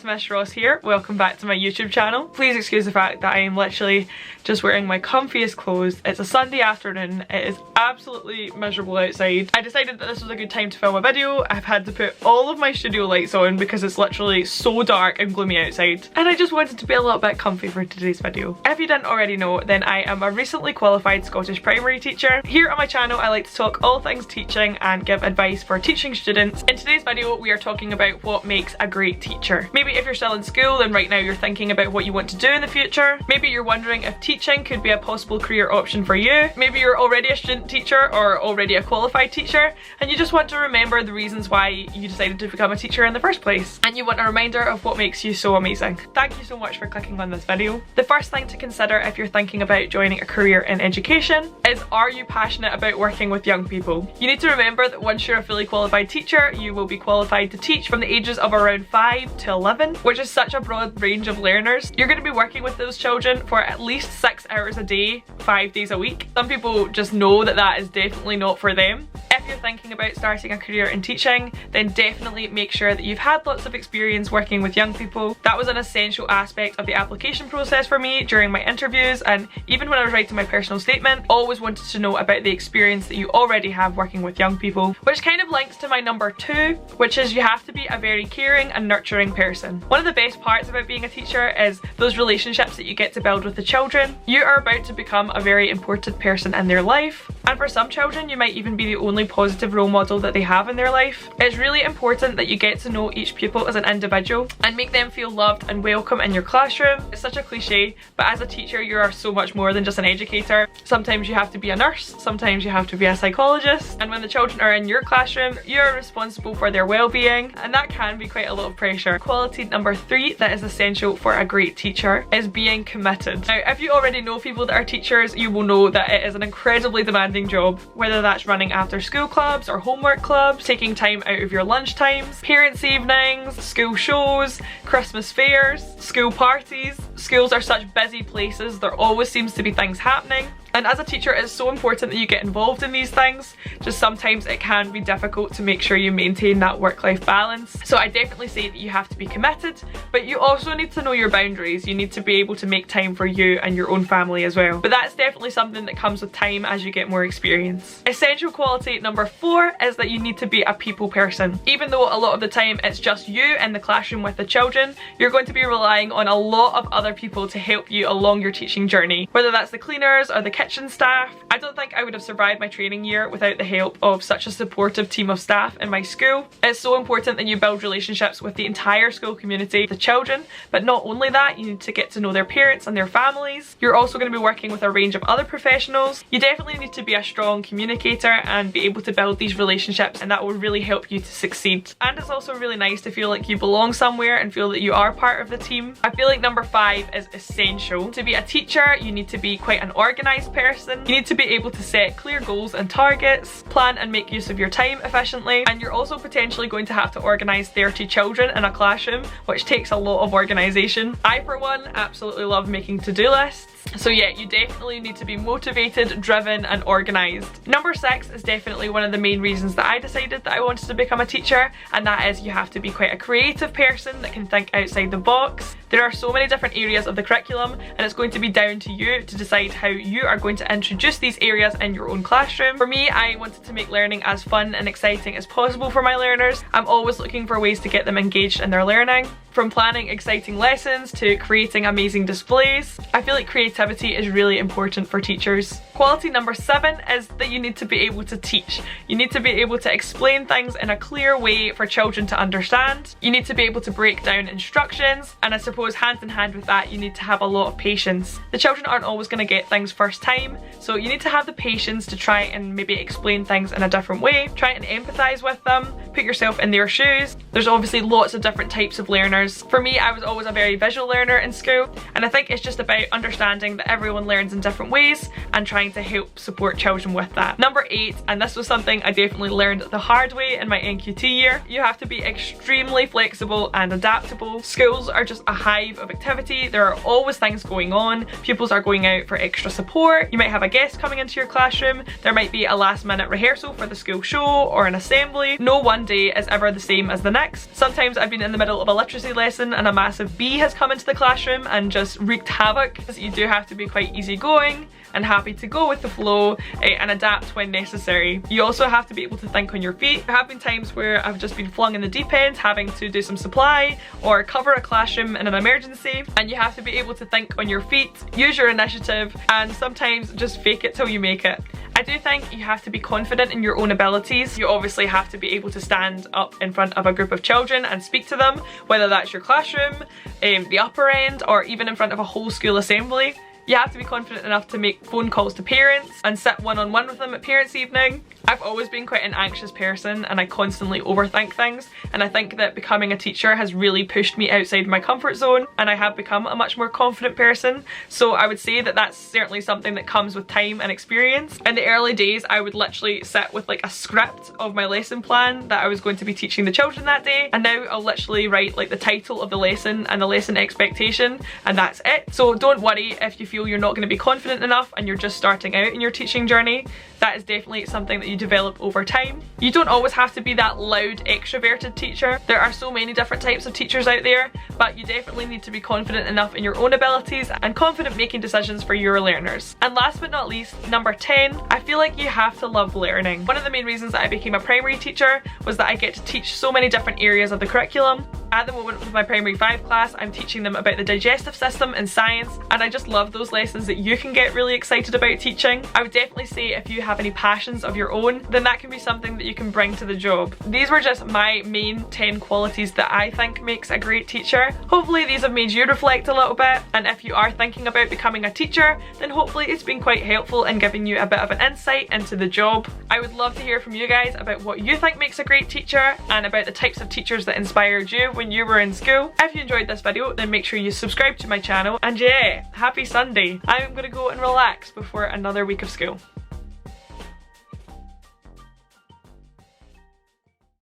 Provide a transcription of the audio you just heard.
Miss Ross here. Welcome back to my YouTube channel. Please excuse the fact that I am literally just wearing my comfiest clothes. It's a Sunday afternoon. It is absolutely miserable outside. I decided that this was a good time to film a video. I've had to put all of my studio lights on because it's literally so dark and gloomy outside. And I just wanted to be a little bit comfy for today's video. If you didn't already know, then I am a recently qualified Scottish primary teacher. Here on my channel, I like to talk all things teaching and give advice for teaching students. In today's video, we are talking about what makes a great teacher. Maybe if you're still in school and right now you're thinking about what you want to do in the future. Maybe you're wondering if teaching could be a possible career option for you. Maybe you're already a student teacher or already a qualified teacher and you just want to remember the reasons why you decided to become a teacher in the first place. And you want a reminder of what makes you so amazing. Thank you so much for clicking on this video. The first thing to consider if you're thinking about joining a career in education is, are you passionate about working with young people? You need to remember that once you're a fully qualified teacher, you will be qualified to teach from the ages of around 5 to 11, which is such a broad range of learners. You're going to be working with those children for at least 6 hours a day, 5 days a week. Some people just know that that is definitely not for them. If you're thinking about starting a career in teaching, then definitely make sure that you've had lots of experience working with young people. That was an essential aspect of the application process for me during my interviews, and even when I was writing my personal statement, always wanted to know about the experience that you already have working with young people, which kind of links to my number 2, which is you have to be a very caring and nurturing person. One of the best parts about being a teacher is those relationships that you get to build with the children. You are about to become a very important person in their life, and for some children you might even be the only positive role model that they have in their life. It's really important that you get to know each pupil as an individual and make them feel loved and welcome in your classroom. It's such a cliche, but as a teacher you are so much more than just an educator. Sometimes you have to be a nurse, sometimes you have to be a psychologist, and when the children are in your classroom, you are responsible for their well-being, and that can be quite a lot of pressure. Quality number 3 that is essential for a great teacher is being committed. Now, if you already know people that are teachers, you will know that it is an incredibly demanding job, whether that's running after school clubs or homework clubs, taking time out of your lunch times, parents' evenings, school shows, Christmas fairs, school parties. Schools are such busy places, there always seems to be things happening. And as a teacher, it's so important that you get involved in these things. Just sometimes it can be difficult to make sure you maintain that work-life balance. So I definitely say that you have to be committed, but you also need to know your boundaries. You need to be able to make time for you and your own family as well. But that's definitely something that comes with time as you get more experience. Essential quality number 4 is that you need to be a people person. Even though a lot of the time it's just you in the classroom with the children, you're going to be relying on a lot of other people to help you along your teaching journey. Whether that's the cleaners or the kitchen staff. I don't think I would have survived my training year without the help of such a supportive team of staff in my school. It's so important that you build relationships with the entire school community, the children, but not only that, you need to get to know their parents and their families. You're also going to be working with a range of other professionals. You definitely need to be a strong communicator and be able to build these relationships, and that will really help you to succeed. And it's also really nice to feel like you belong somewhere and feel that you are part of the team. I feel like number 5 is essential. To be a teacher, you need to be quite an organised person. You need to be able to set clear goals and targets, plan and make use of your time efficiently, and you're also potentially going to have to organise 30 children in a classroom, which takes a lot of organisation. I, for one, absolutely love making to-do lists. So yeah, you definitely need to be motivated, driven and organised. Number 6 is definitely one of the main reasons that I decided that I wanted to become a teacher, and that is you have to be quite a creative person that can think outside the box. There are so many different areas of the curriculum, and it's going to be down to you to decide how you are going to introduce these areas in your own classroom. For me, I wanted to make learning as fun and exciting as possible for my learners. I'm always looking for ways to get them engaged in their learning. From planning exciting lessons to creating amazing displays, I feel like creativity is really important for teachers. Quality number 7 is that you need to be able to teach. You need to be able to explain things in a clear way for children to understand. You need to be able to break down instructions, and I suppose hand in hand with that you need to have a lot of patience. The children aren't always going to get things first time, so you need to have the patience to try and maybe explain things in a different way, try and empathise with them, put yourself in their shoes. There's obviously lots of different types of learners. For me, I was always a very visual learner in school, and I think it's just about understanding that everyone learns in different ways and trying to help support children with that. Number 8, and this was something I definitely learned the hard way in my NQT year, you have to be extremely flexible and adaptable. Schools are just a hive of activity. There are always things going on. Pupils are going out for extra support. You might have a guest coming into your classroom. There might be a last minute rehearsal for the school show or an assembly. No one one day is ever the same as the next. Sometimes I've been in the middle of a literacy lesson and a massive bee has come into the classroom and just wreaked havoc. So you do have to be quite easygoing and happy to go with the flow and adapt when necessary. You also have to be able to think on your feet. There have been times where I've just been flung in the deep end having to do some supply or cover a classroom in an emergency, and you have to be able to think on your feet, use your initiative, and sometimes just fake it till you make it. I do think you have to be confident in your own abilities. You obviously have to be able to stand up in front of a group of children and speak to them, whether that's your classroom, the upper end, or even in front of a whole school assembly. You have to be confident enough to make phone calls to parents and sit one-on-one with them at parents' evening. I've always been quite an anxious person and I constantly overthink things, and I think that becoming a teacher has really pushed me outside my comfort zone and I have become a much more confident person. So I would say that that's certainly something that comes with time and experience. In the early days I would literally sit with like a script of my lesson plan that I was going to be teaching the children that day, and now I'll literally write like the title of the lesson and the lesson expectation, and that's it. So don't worry if you feel you're not going to be confident enough and you're just starting out in your teaching journey. That is definitely something that you develop over time. You don't always have to be that loud extroverted teacher. There are so many different types of teachers out there, but you definitely need to be confident enough in your own abilities and confident making decisions for your learners. And last but not least, number 10, I feel like you have to love learning. One of the main reasons that I became a primary teacher was that I get to teach so many different areas of the curriculum. At the moment with my primary 5 class, I'm teaching them about the digestive system and science, and I just love those lessons that you can get really excited about teaching. I would definitely say if you have any passions of your own, then that can be something that you can bring to the job. These were just my main 10 qualities that I think makes a great teacher. Hopefully these have made you reflect a little bit, and if you are thinking about becoming a teacher, then hopefully it's been quite helpful in giving you a bit of an insight into the job. I would love to hear from you guys about what you think makes a great teacher and about the types of teachers that inspired you when you were in school. If you enjoyed this video, then make sure you subscribe to my channel, and yeah, happy Sunday. I'm gonna go and relax before another week of school.